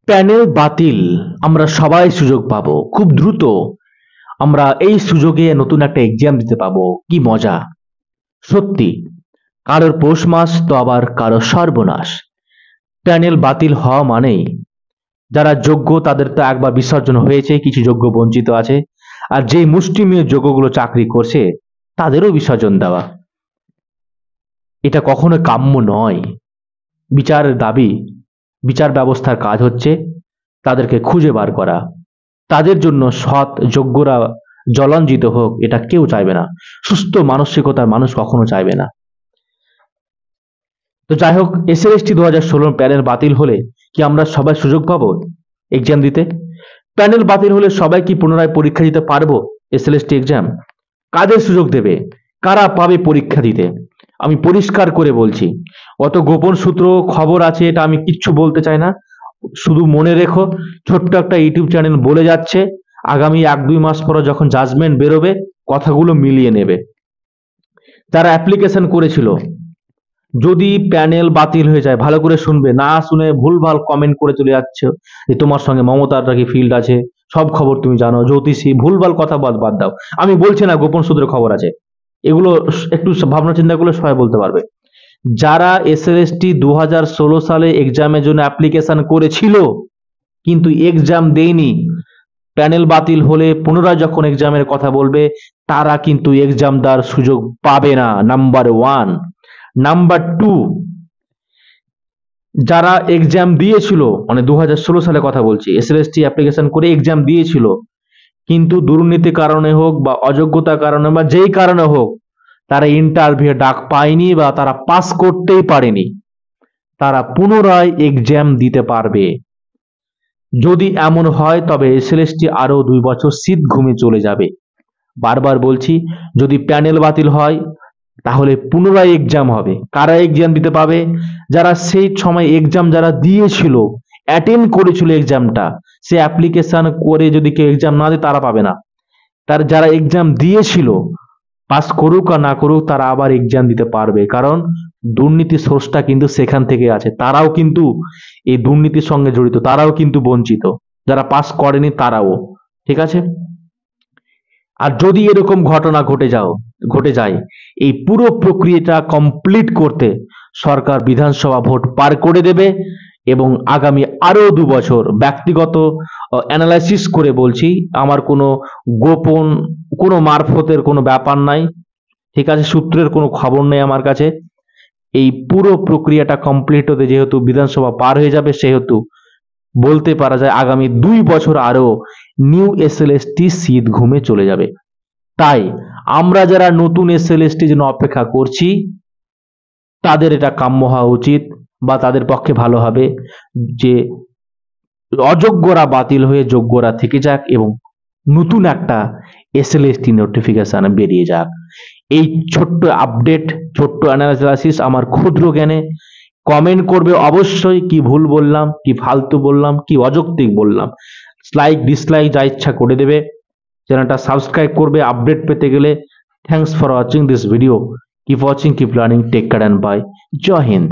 Panel বাতিল, আমরা সবাই সুযোগ পাবো খুব দ্রুত। আমরা এই সুযোগে নতুন একটা এক্সাম দিতে পাবো, কি মজা। সত্যি, কারোর পৌষ মাস তো আবার কারোর সর্বনাশ। প্যানেল বাতিল হওয়া মানেই যারা যোগ্য তাদের তো একবার বিসর্জন হয়েছে, কিছু যোগ্য বঞ্চিত আছে, আর যেই মুষ্টিমেয় যোগ্যগুলো চাকরি করছে তাদেরও বিসর্জন দেওয়া। এটা কখনো কাম্য নয়। বিচারের দাবি, বিচার ব্যবস্থার কাজ হচ্ছে তাদেরকে খুঁজে বার করা। তাদের জন্য সৎ যোগ্যরা জলাঞ্জিত হোক, এটা কেউ চাইবে না। সুস্থ মানসিকতার মানুষ কখনো চাইবে না। তো যাই হোক, এসএলএসটি 2016 প্যানেল বাতিল হলে কি আমরা সবাই সুযোগ পাবো এক্সাম দিতে? প্যানেল বাতিল হলে সবাই কি পুনরায় পরীক্ষা দিতে পারবো এসএলএসটি এক্সাম? কাদের সুযোগ দেবে, কারা পাবে পরীক্ষা দিতে? আমি পরিষ্কার করে বলছি, অত গোপন সূত্র খবর আছে এটা আমি কিচ্ছু বলতে চাই না। শুধু মনে রেখো, ছোট্ট একটা ইউটিউব চ্যানেল বলে যাচ্ছে, আগামী 1-2 মাস পরে যখন জাজমেন্ট বেরোবে কথাগুলো মিলিয়ে নেবে। যারা অ্যাপ্লিকেশন করেছিল, যদি প্যানেল বাতিল হয়ে যায়, ভালো করে শুনবে, না শুনে ভুলভাল কমেন্ট করে চলে যাচ্ছে যে তোমার সঙ্গে মমতার নাকি ফিল্ড আছে, সব খবর তুমি জানো, জ্যোতিষী, ভুলভাল কথা বাদ দাও। আমি বলছি না গোপন সূত্রে খবর আছে, এগুলো একটু ভাবনা চিন্তা করলে সবাই বলতে পারবে। যারা এসএলএসটি 2016 সালে এক্সামের জন্য অ্যাপ্লিকেশন করেছিল কিন্তু এক্সাম দেয়নি, প্যানেল বাতিল হলে পুনরায় যখন এক্সামের কথা বলবে তারা কিন্তু এক্সাম দেওয়ার সুযোগ পাবে না, নাম্বার 1। নাম্বার 2, যারা এক্সাম দিয়েছিল, মানে 2016 সালে কথা বলছি, এসএলএসটি অ্যাপ্লিকেশন করে এক্সাম দিয়েছিল কিন্তু দুর্নীতির কারণে হোক বা অযোগ্যতার কারণে বা যেই কারণে হোক তারা ইন্টারভিউ ডাক পায়নি বা তারা পাস করতেই পারেনি, তারা পুনরায় এক্সাম দিতে পারবে। যদি এমন হয় তবে এসএলএসটি আরো 2 বছর শীত ঘুমে চলে যাবে। বারবার বলছি, যদি প্যানেল বাতিল হয় তাহলে পুনরায় এক্সাম হবে। কারা এক্সাম দিতে পাবে? যারা সেই সময় এক্সাম যারা দিয়েছিল, অ্যাটেন্ড করেছিল এক্সামটা, সে অ্যাপ্লিকেশন করে যদি কেউ এক্সাম না দেয় তারা পাবে না। তার যারা এক্সাম দিয়েছিল, পাস করুক আর না করুক, তারা আবার এক্সাম দিতে পারবে, কারণ দুর্নীতির সোর্সটা কিন্তু সেখান থেকে আছে। তারাও কিন্তু এই দুর্নীতির সঙ্গে জড়িত, তারাও কিন্তু বঞ্চিত, যারা পাস করেনি তারাও। ঠিক আছে? আর যদি এরকম ঘটনা ঘটে যায়, এই পুরো প্রক্রিয়াটা কমপ্লিট করতে সরকার বিধানসভা ভোট পার করে দেবে এবং আগামী আরো 2 বছর, ব্যক্তিগত অ্যানালাইসিস করে বলছি, আমার কোনো গোপন কোনো মারফতের কোনো ব্যাপার নাই, ঠিক আছে, সূত্রের কোনো খবর নেই আমার কাছে। এই পুরো প্রক্রিয়াটা কমপ্লিট হতে যেহেতু বিধানসভা পার হয়ে যাবে, সেহেতু বলতে পারা যায় আগামী 2 বছর আরো নিউ এসএলএসটি শীত ঘুমে চলে যাবে। তাই আমরা যারা নতুন এসএলএসটির জন্য অপেক্ষা করছি তাদের এটা কাম্য হওয়া উচিত, বা তাদের পক্ষে ভালো হবে যে অযোগ্যরা বাতিল হয়ে যোগ্যরা থেকে যাক এবং নতুন একটা এসএলএসটি নোটিফিকেশন বেরিয়ে যাক। এই ছোট্ট আপডেট, ছোট্ট অ্যানালাইসিস আমার ক্ষুদ্র জ্ঞানে। কমেন্ট করবে অবশ্যই, কি ভুল বললাম, কি ফালতু বললাম, কি অযৌক্তিক বললাম। লাইক ডিসলাইক যা ইচ্ছা করে দেবে। চ্যানেলটা সাবস্ক্রাইব করবে আপডেট পেতে গেলে। Thanks for watching this video. Keep watching, keep learning, take care and bye. জয় হিন্দ।